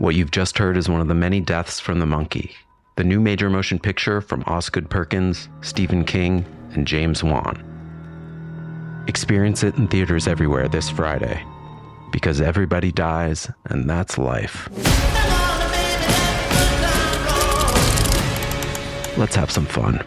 What you've just heard is one of the many deaths from the monkey, the new major motion picture from Osgood Perkins, Stephen King, and James Wan. Experience it in theaters everywhere this Friday, because everybody dies, and that's life. Let's have some fun.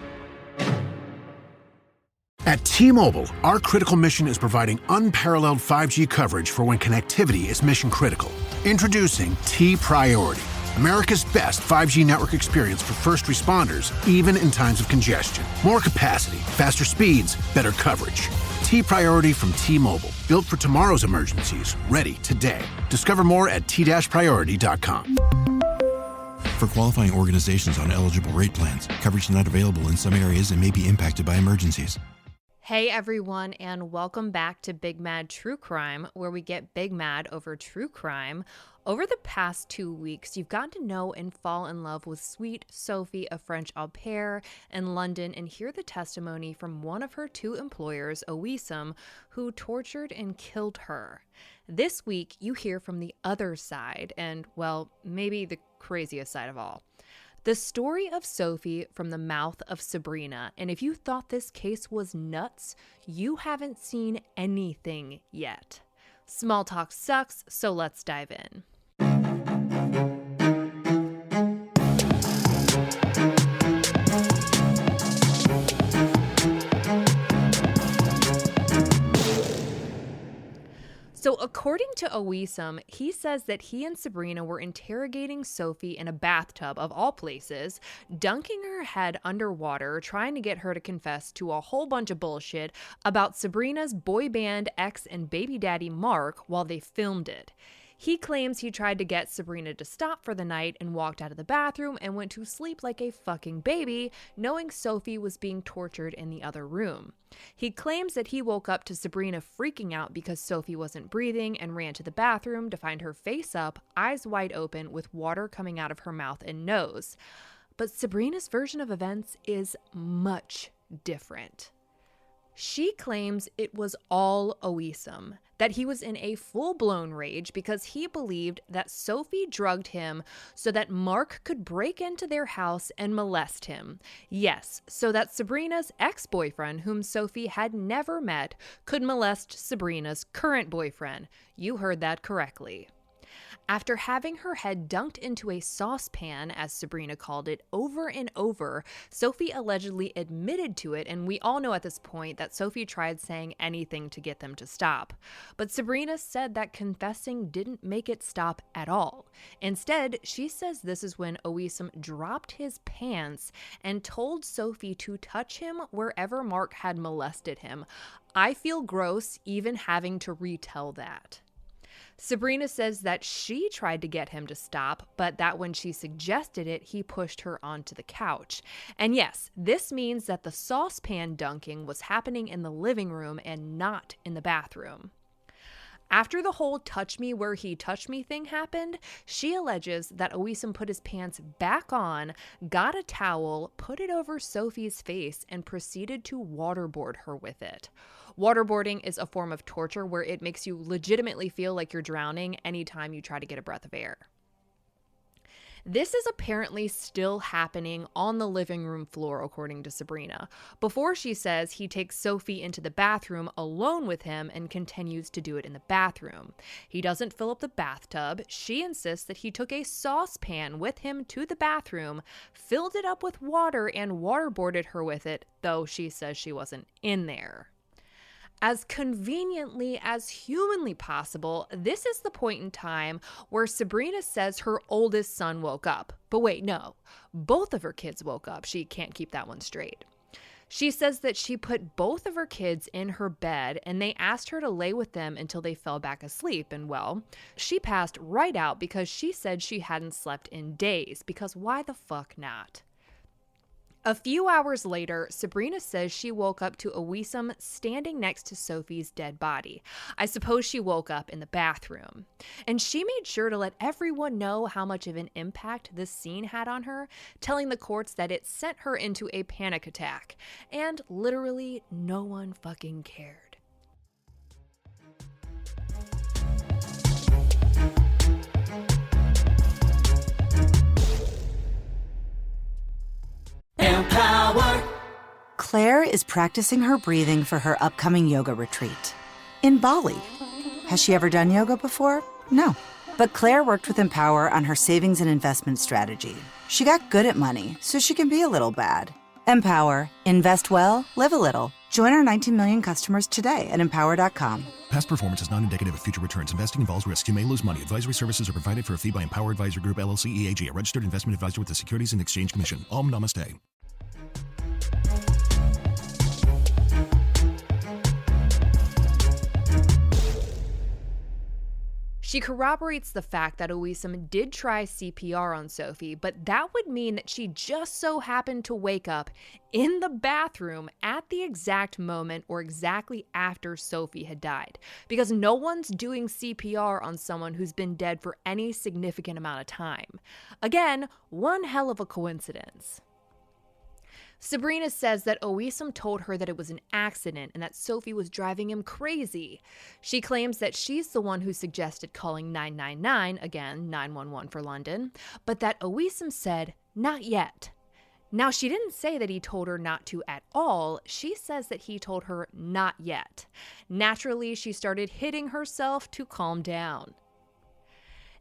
At T-Mobile, our critical mission is providing unparalleled 5G coverage for when connectivity is mission critical. Introducing T-Priority, America's best 5G network experience for first responders, even in times of congestion. More capacity, faster speeds, better coverage. T-Priority from T-Mobile, built for tomorrow's emergencies, ready today. Discover more at t-priority.com. For qualifying organizations on eligible rate plans, coverage not available in some areas and may be impacted by emergencies. Hey everyone, and welcome back to Big Mad True Crime, where we get big mad over true crime. Over the past 2 weeks, you've gotten to know and fall in love with sweet Sophie, a French au pair in London, and hear the testimony from one of her two employers, Owisam, who tortured and killed her. This week, you hear from the other side, and, well, maybe the craziest side of all. The story of Sophie from the mouth of Sabrina, and if you thought this case was nuts, you haven't seen anything yet. Small talk sucks, so let's dive in. So according to Owisam, he says that he and Sabrina were interrogating Sophie in a bathtub of all places, dunking her head underwater, trying to get her to confess to a whole bunch of bullshit about Sabrina's boy band ex and baby daddy Mark while they filmed it. He claims he tried to get Sabrina to stop for the night and walked out of the bathroom and went to sleep like a fucking baby, knowing Sophie was being tortured in the other room. He claims that he woke up to Sabrina freaking out because Sophie wasn't breathing and ran to the bathroom to find her face up, eyes wide open, with water coming out of her mouth and nose. But Sabrina's version of events is much different. She claims it was all Owisam, that he was in a full-blown rage because he believed that Sophie drugged him so that Mark could break into their house and molest him. Yes, so that Sabrina's ex-boyfriend, whom Sophie had never met, could molest Sabrina's current boyfriend. You heard that correctly. After having her head dunked into a saucepan, as Sabrina called it, over and over, Sophie allegedly admitted to it, and we all know at this point that Sophie tried saying anything to get them to stop. But Sabrina said that confessing didn't make it stop at all. Instead, she says this is when Owisam dropped his pants and told Sophie to touch him wherever Mark had molested him. I feel gross even having to retell that. Sabrina says that she tried to get him to stop, but that when she suggested it, he pushed her onto the couch. And yes, this means that the saucepan dunking was happening in the living room and not in the bathroom. After the whole touch me where he touched me thing happened, she alleges that Owisam put his pants back on, got a towel, put it over Sophie's face, and proceeded to waterboard her with it. Waterboarding is a form of torture where it makes you legitimately feel like you're drowning anytime you try to get a breath of air. This is apparently still happening on the living room floor, according to Sabrina. Before, she says he takes Sophie into the bathroom alone with him and continues to do it in the bathroom. He doesn't fill up the bathtub. She insists that he took a saucepan with him to the bathroom, filled it up with water, and waterboarded her with it, though she says she wasn't in there. As conveniently as humanly possible, this is the point in time where Sabrina says her oldest son woke up. But wait, no, both of her kids woke up. She can't keep that one straight. She says that she put both of her kids in her bed and they asked her to lay with them until they fell back asleep. And well, she passed right out because she said she hadn't slept in days, because why the fuck not? A few hours later, Sabrina says she woke up to Owisam standing next to Sophie's dead body. I suppose she woke up in the bathroom. And she made sure to let everyone know how much of an impact this scene had on her, telling the courts that it sent her into a panic attack. And literally no one fucking cared. Empower. Claire is practicing her breathing for her upcoming yoga retreat in Bali. Has she ever done yoga before? No. But Claire worked with Empower on her savings and investment strategy. She got good at money, so she can be a little bad. Empower. Invest well, live a little. Join our 19 million customers today at empower.com. Past performance is not indicative of future returns. Investing involves risks. You may lose money. Advisory services are provided for a fee by Empower Advisor Group, LLC, EAG, a registered investment advisor with the Securities and Exchange Commission. Om Namaste. She corroborates the fact that Owisam did try CPR on Sophie, but that would mean that she just so happened to wake up in the bathroom at the exact moment or exactly after Sophie had died, because no one's doing CPR on someone who's been dead for any significant amount of time. Again, one hell of a coincidence. Sabrina says that Owisam told her that it was an accident and that Sophie was driving him crazy. She claims that she's the one who suggested calling 999, again, 911 for London, but that Owisam said, not yet. Now, she didn't say that he told her not to at all. She says that he told her not yet. Naturally, she started hitting herself to calm down.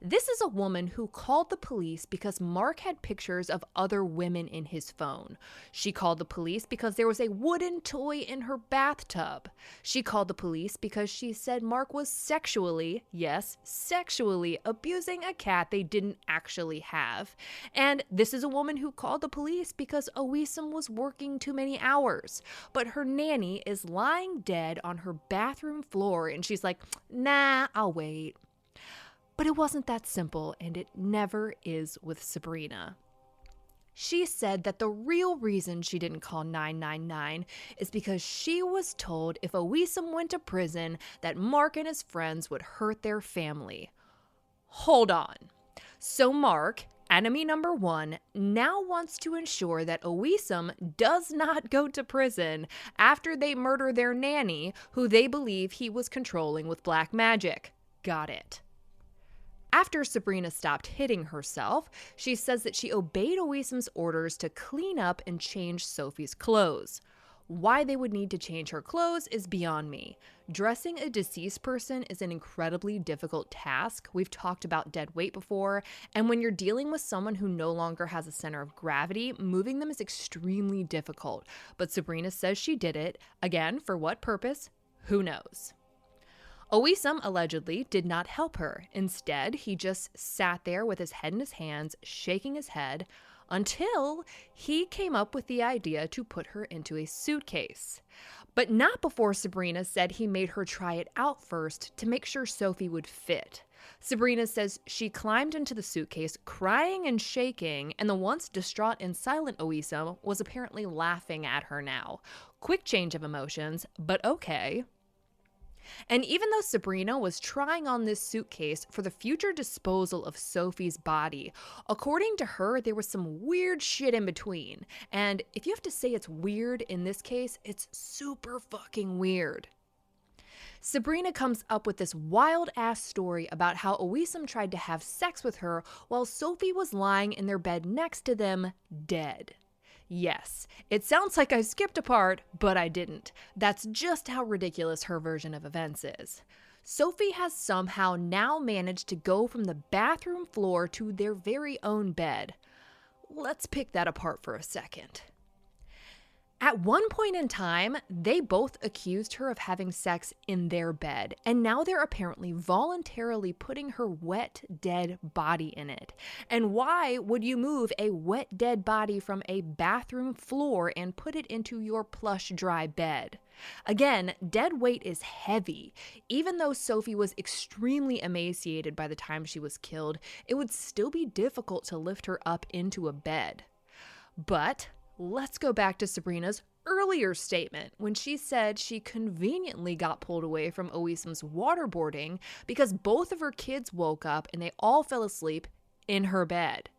This is a woman who called the police because Mark had pictures of other women in his phone. She called the police because there was a wooden toy in her bathtub. She called the police because she said Mark was sexually, yes, sexually abusing a cat they didn't actually have. And this is a woman who called the police because Owisam was working too many hours. But her nanny is lying dead on her bathroom floor and she's like, nah, I'll wait. But it wasn't that simple, and it never is with Sabrina. She said that the real reason she didn't call 999 is because she was told if Owisam went to prison that Mark and his friends would hurt their family. Hold on. So Mark, enemy number one, now wants to ensure that Owisam does not go to prison after they murder their nanny, who they believe he was controlling with black magic. Got it. After Sabrina stopped hitting herself, she says that she obeyed Owisam's orders to clean up and change Sophie's clothes. Why they would need to change her clothes is beyond me. Dressing a deceased person is an incredibly difficult task. We've talked about dead weight before, and when you're dealing with someone who no longer has a center of gravity, moving them is extremely difficult. But Sabrina says she did it. Again, for what purpose? Who knows? Owisam allegedly did not help her. Instead, he just sat there with his head in his hands, shaking his head, until he came up with the idea to put her into a suitcase. But not before Sabrina said he made her try it out first to make sure Sophie would fit. Sabrina says she climbed into the suitcase, crying and shaking, and the once distraught and silent Owisam was apparently laughing at her now. Quick change of emotions, but okay. And even though Sabrina was trying on this suitcase for the future disposal of Sophie's body, according to her, there was some weird shit in between. And if you have to say it's weird in this case, it's super fucking weird. Sabrina comes up with this wild-ass story about how Owisam tried to have sex with her while Sophie was lying in their bed next to them, dead. Yes, it sounds like I skipped a part, but I didn't. That's just how ridiculous her version of events is. Sophie has somehow now managed to go from the bathroom floor to their very own bed. Let's pick that apart for a second. At one point in time, they both accused her of having sex in their bed, and now they're apparently voluntarily putting her wet, dead body in it. And why would you move a wet, dead body from a bathroom floor and put it into your plush, dry bed? Again, dead weight is heavy. Even though Sophie was extremely emaciated by the time she was killed, it would still be difficult to lift her up into a bed. But let's go back to Sabrina's earlier statement when she said she conveniently got pulled away from Owisam's waterboarding because both of her kids woke up and they all fell asleep in her bed.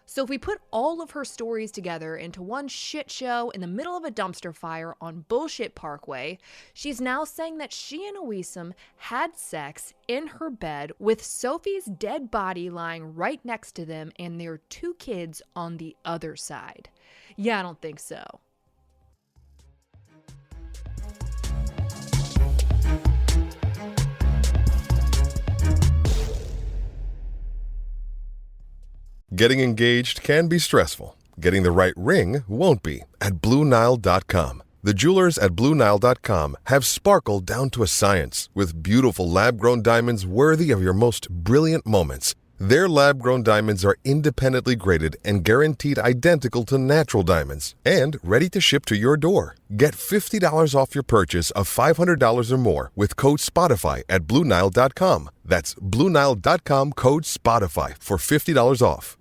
So if we put all of her stories together into one shit show in the middle of a dumpster fire on Bullshit Parkway, she's now saying that she and Owisam had sex in her bed with Sophie's dead body lying right next to them and their two kids on the other side. Yeah, I don't think so. Getting engaged can be stressful. Getting the right ring won't be at BlueNile.com. The jewelers at BlueNile.com have sparkle down to a science with beautiful lab-grown diamonds worthy of your most brilliant moments. Their lab-grown diamonds are independently graded and guaranteed identical to natural diamonds and ready to ship to your door. Get $50 off your purchase of $500 or more with code SPOTIFY at BlueNile.com. That's BlueNile.com, code SPOTIFY for $50 off.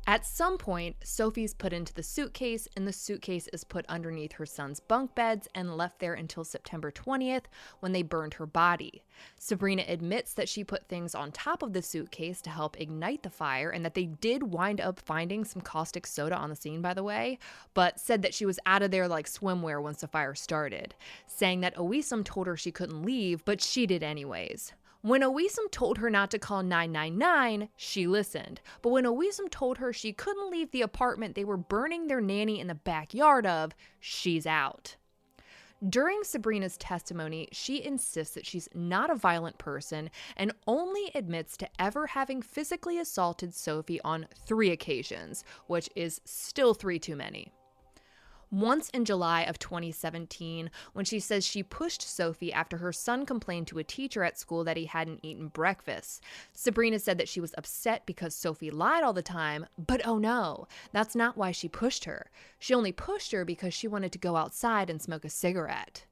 At some point, Sophie's put into the suitcase, and the suitcase is put underneath her son's bunk beds and left there until September 20th when they burned her body. Sabrina admits that she put things on top of the suitcase to help ignite the fire, and that they did wind up finding some caustic soda on the scene, by the way, but said that she was out of there like swimwear once the fire started, saying that Owisam told her she couldn't leave, but she did anyways. When Owisam told her not to call 999, she listened. But when Owisam told her she couldn't leave the apartment they were burning their nanny in the backyard of, she's out. During Sabrina's testimony, she insists that she's not a violent person and only admits to ever having physically assaulted Sophie on 3 occasions, which is still 3 too many. Once in July of 2017, when she says she pushed Sophie after her son complained to a teacher at school that he hadn't eaten breakfast. Sabrina said that she was upset because Sophie lied all the time, but oh no, that's not why she pushed her. She only pushed her because she wanted to go outside and smoke a cigarette.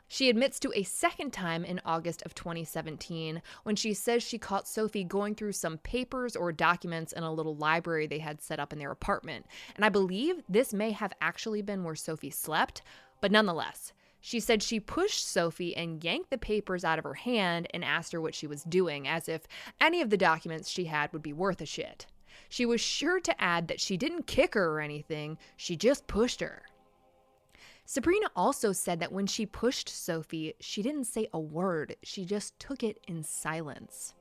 She admits to a second time in August of 2017 when she says she caught Sophie going through some papers or documents in a little library they had set up in their apartment. And I believe this may have actually been where Sophie slept, but nonetheless, she said she pushed Sophie and yanked the papers out of her hand and asked her what she was doing, as if any of the documents she had would be worth a shit. She was sure to add that she didn't kick her or anything, she just pushed her. Sabrina also said that when she pushed Sophie, she didn't say a word. She just took it in silence.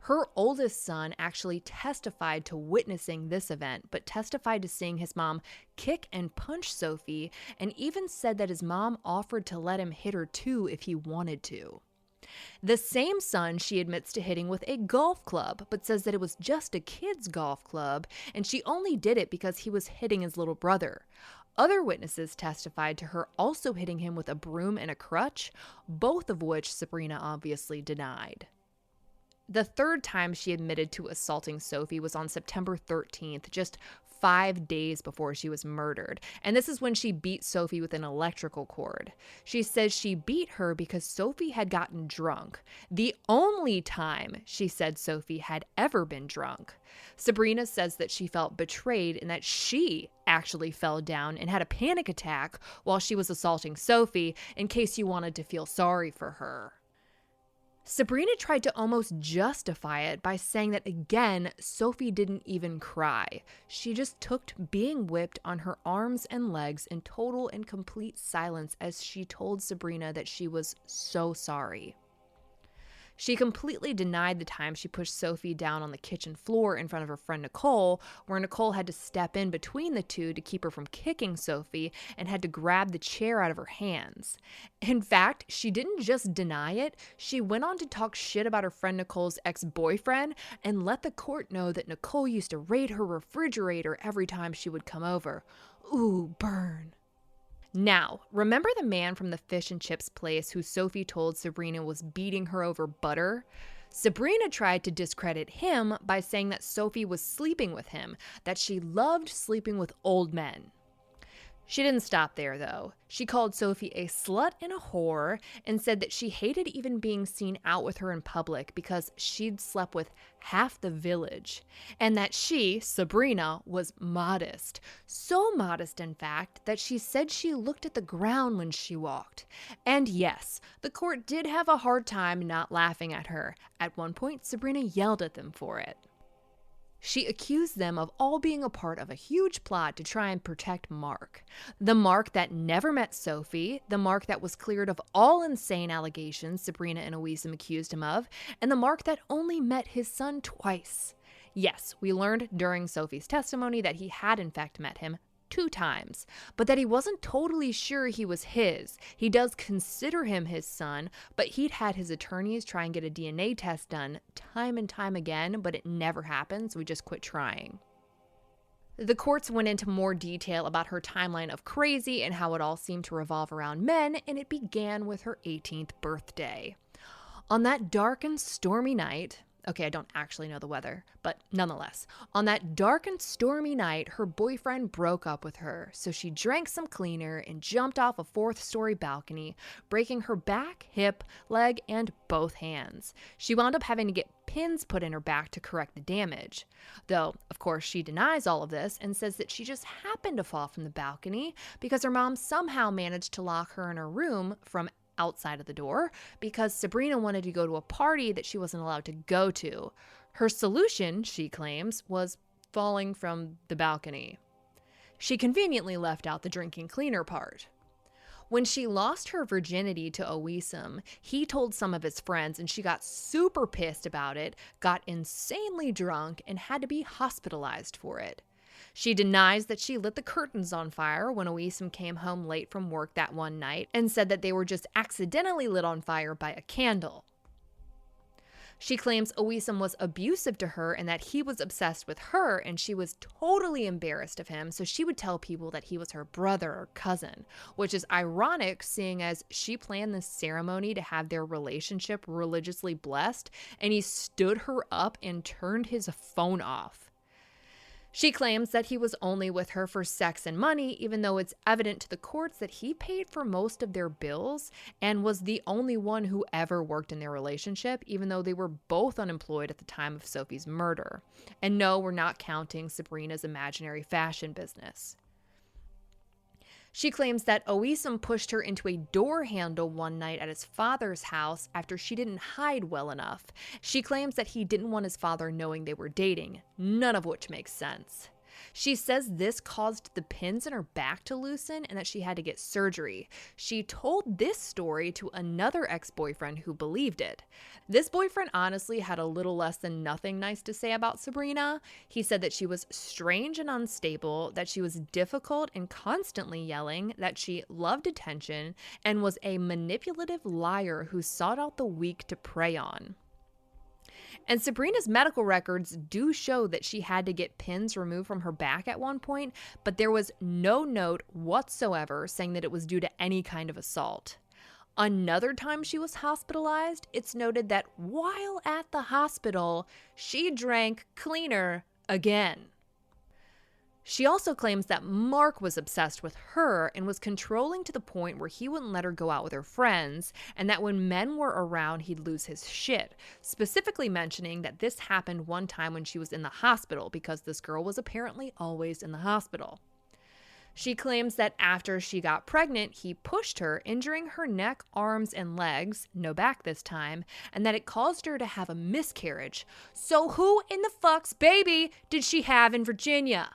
Her oldest son actually testified to witnessing this event, but testified to seeing his mom kick and punch Sophie, and even said that his mom offered to let him hit her too if he wanted to. The same son she admits to hitting with a golf club, but says that it was just a kid's golf club, and she only did it because he was hitting his little brother. Other witnesses testified to her also hitting him with a broom and a crutch, both of which Sabrina obviously denied. The third time she admitted to assaulting Sophie was on September 13th, just 5 days before she was murdered. And this is when she beat Sophie with an electrical cord. She says she beat her because Sophie had gotten drunk. The only time she said Sophie had ever been drunk. Sabrina says that she felt betrayed and that she actually fell down and had a panic attack while she was assaulting Sophie, in case you wanted to feel sorry for her. Sabrina tried to almost justify it by saying that, again, Sophie didn't even cry. She just took being whipped on her arms and legs in total and complete silence as she told Sabrina that she was so sorry. She completely denied the time she pushed Sophie down on the kitchen floor in front of her friend Nicole, where Nicole had to step in between the two to keep her from kicking Sophie and had to grab the chair out of her hands. In fact, she didn't just deny it, she went on to talk shit about her friend Nicole's ex-boyfriend and let the court know that Nicole used to raid her refrigerator every time she would come over. Ooh, burn. Now, remember the man from the fish and chips place who Sophie told Sabrina was beating her over butter? Sabrina tried to discredit him by saying that Sophie was sleeping with him, that she loved sleeping with old men. She didn't stop there, though. She called Sophie a slut and a whore and said that she hated even being seen out with her in public because she'd slept with half the village, and that she, Sabrina, was modest. So modest, in fact, that she said she looked at the ground when she walked. And yes, the court did have a hard time not laughing at her. At one point, Sabrina yelled at them for it. She accused them of all being a part of a huge plot to try and protect Mark. The Mark that never met Sophie, the Mark that was cleared of all insane allegations Sabrina and Owisam accused him of, and the Mark that only met his son twice. Yes, we learned during Sophie's testimony that he had in fact met him 2 times, but that he wasn't totally sure he was his. He does consider him his son, but he'd had his attorneys try and get a DNA test done time and time again, but it never happened, so we just quit trying. The courts went into more detail about her timeline of crazy and how it all seemed to revolve around men, and it began with her 18th birthday. On that dark and stormy night, okay, I don't actually know the weather, but nonetheless, on that dark and stormy night, her boyfriend broke up with her, so she drank some cleaner and jumped off a 4th-story balcony, breaking her back, hip, leg, and both hands. She wound up having to get pins put in her back to correct the damage. Though, of course, she denies all of this and says that she just happened to fall from the balcony because her mom somehow managed to lock her in her room from outside of the door because Sabrina wanted to go to a party that she wasn't allowed to go to. Her solution, she claims, was falling from the balcony. She conveniently left out the drinking cleaner part. When she lost her virginity to Owisam, he told some of his friends and she got super pissed about it, got insanely drunk, and had to be hospitalized for it. She denies that she lit the curtains on fire when Owisam came home late from work that one night and said that they were just accidentally lit on fire by a candle. She claims Owisam was abusive to her and that he was obsessed with her and she was totally embarrassed of him, so she would tell people that he was her brother or cousin, which is ironic seeing as she planned this ceremony to have their relationship religiously blessed and he stood her up and turned his phone off. She claims that he was only with her for sex and money, even though it's evident to the courts that he paid for most of their bills and was the only one who ever worked in their relationship, even though they were both unemployed at the time of Sophie's murder. And no, we're not counting Sabrina's imaginary fashion business. She claims that Owisam pushed her into a door handle one night at his father's house after she didn't hide well enough. She claims that he didn't want his father knowing they were dating, none of which makes sense. She says this caused the pins in her back to loosen and that she had to get surgery. She told this story to another ex-boyfriend who believed it. This boyfriend honestly had a little less than nothing nice to say about Sabrina. He said that she was strange and unstable, that she was difficult and constantly yelling, that she loved attention, and was a manipulative liar who sought out the weak to prey on. And Sabrina's medical records do show that she had to get pins removed from her back at one point, but there was no note whatsoever saying that it was due to any kind of assault. Another time she was hospitalized, it's noted that while at the hospital, she drank cleaner again. She also claims that Mark was obsessed with her and was controlling to the point where he wouldn't let her go out with her friends, and that when men were around, he'd lose his shit, specifically mentioning that this happened one time when she was in the hospital because this girl was apparently always in the hospital. She claims that after she got pregnant, he pushed her, injuring her neck, arms, and legs, no back this time, and that it caused her to have a miscarriage. So who in the fuck's baby did she have in Virginia?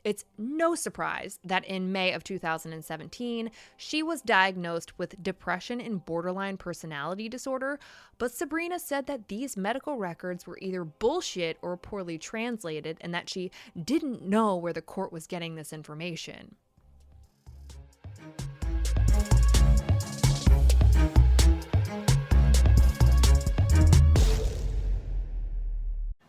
It's no surprise that in May of 2017, she was diagnosed with depression and borderline personality disorder, but Sabrina said that these medical records were either bullshit or poorly translated and that she didn't know where the court was getting this information.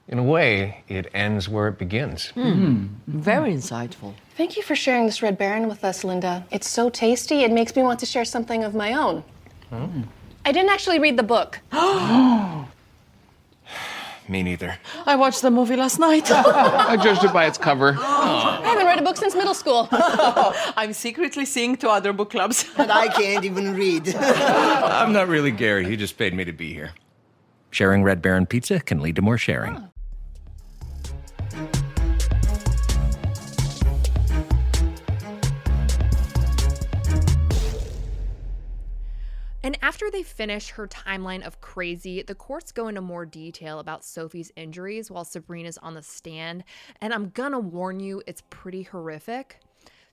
In a way, it ends where it begins. Very insightful. Thank you for sharing this Red Baron with us, Linda. It's so tasty, it makes me want to share something of my own. I didn't actually read the book. Me neither. I watched the movie last night. I judged it by its cover. I haven't read a book since middle school. I'm secretly seeing 2 other book clubs. And I can't even read. I'm not really Gary. He just paid me to be here. Sharing Red Baron pizza can lead to more sharing. And after they finish her timeline of crazy, the courts go into more detail about Sophie's injuries while Sabrina's on the stand. And I'm gonna warn you, it's pretty horrific.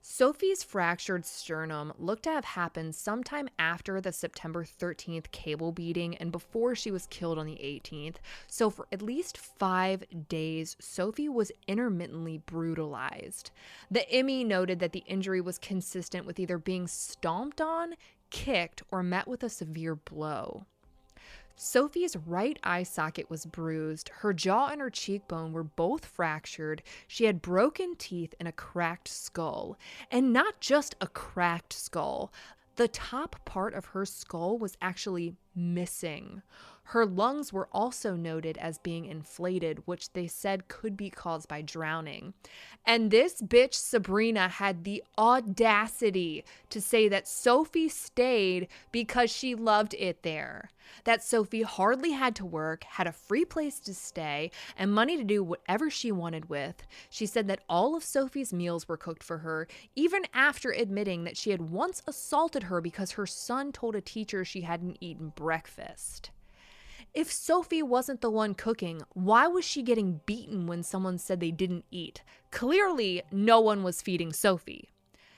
Sophie's fractured sternum looked to have happened sometime after the September 13th cable beating and before she was killed on the 18th. So for at least 5 days, Sophie was intermittently brutalized. The Emmy noted that the injury was consistent with either being stomped on, kicked, or met with a severe blow. Sophie's right eye socket was bruised, her jaw and her cheekbone were both fractured, she had broken teeth and a cracked skull. And not just a cracked skull, the top part of her skull was actually missing. Her lungs were also noted as being inflated, which they said could be caused by drowning. And this bitch Sabrina had the audacity to say that Sophie stayed because she loved it there. That Sophie hardly had to work, had a free place to stay, and money to do whatever she wanted with. She said that all of Sophie's meals were cooked for her, even after admitting that she had once assaulted her because her son told a teacher she hadn't eaten breakfast. If Sophie wasn't the one cooking, why was she getting beaten when someone said they didn't eat? Clearly, no one was feeding Sophie.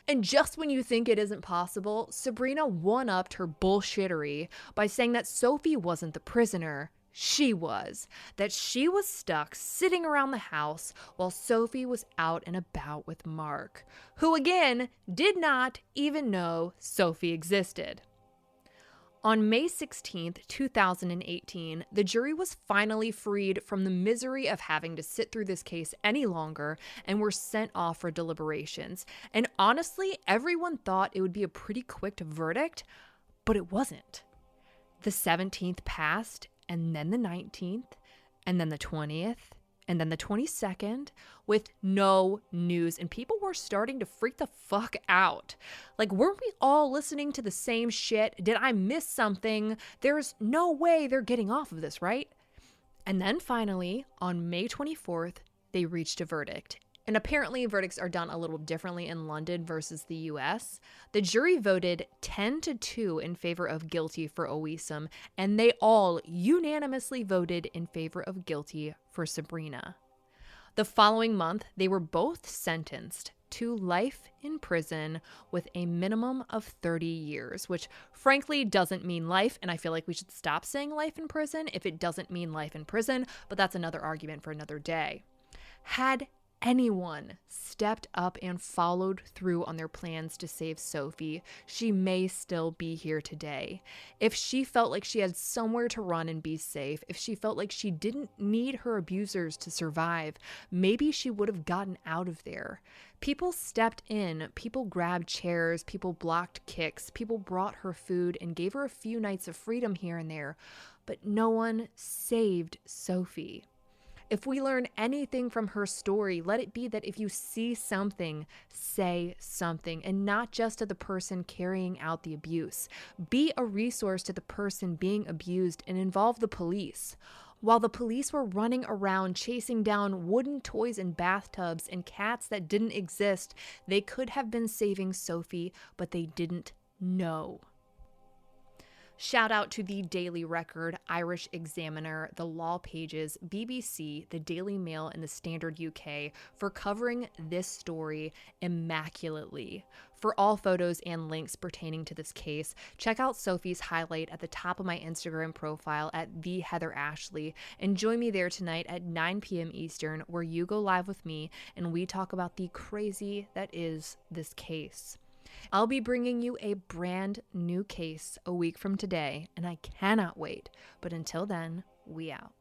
And just when you think it isn't possible, Sabrina one-upped her bullshittery by saying that Sophie wasn't the prisoner. She was. That she was stuck sitting around the house while Sophie was out and about with Mark, who again did not even know Sophie existed. On May 16, 2018, the jury was finally freed from the misery of having to sit through this case any longer and were sent off for deliberations. And honestly, everyone thought it would be a pretty quick verdict, but it wasn't. The 17th passed, and then the 19th, and then the 20th, and then the 22nd, with no news, and people were starting to freak the fuck out. Like, weren't we all listening to the same shit? Did I miss something? There's no way they're getting off of this, right? And then finally, on May 24th, they reached a verdict. And apparently verdicts are done a little differently in London versus the US. The jury voted 10-2 in favor of guilty for Owisam, and they all unanimously voted in favor of guilty for Sabrina. The following month, they were both sentenced to life in prison with a minimum of 30 years, which frankly doesn't mean life, and I feel like we should stop saying life in prison if it doesn't mean life in prison, but that's another argument for another day. Had anyone stepped up and followed through on their plans to save Sophie, she may still be here today. If she felt like she had somewhere to run and be safe, if she felt like she didn't need her abusers to survive, maybe she would have gotten out of there. People stepped in, people grabbed chairs, people blocked kicks, people brought her food and gave her a few nights of freedom here and there, but no one saved Sophie. If we learn anything from her story, let it be that if you see something, say something, and not just to the person carrying out the abuse. Be a resource to the person being abused and involve the police. While the police were running around chasing down wooden toys in bathtubs and cats that didn't exist, they could have been saving Sophie, but they didn't know. Shout out to the Daily Record, Irish Examiner, the Law Pages, BBC, the Daily Mail, and the Standard UK for covering this story immaculately. For all photos and links pertaining to this case, check out Sophie's highlight at the top of my Instagram profile at @TheHeatherAshley, and join me there tonight at 9 p.m. Eastern, where you go live with me and we talk about the crazy that is this case. I'll be bringing you a brand new case a week from today, and I cannot wait. But until then, we out.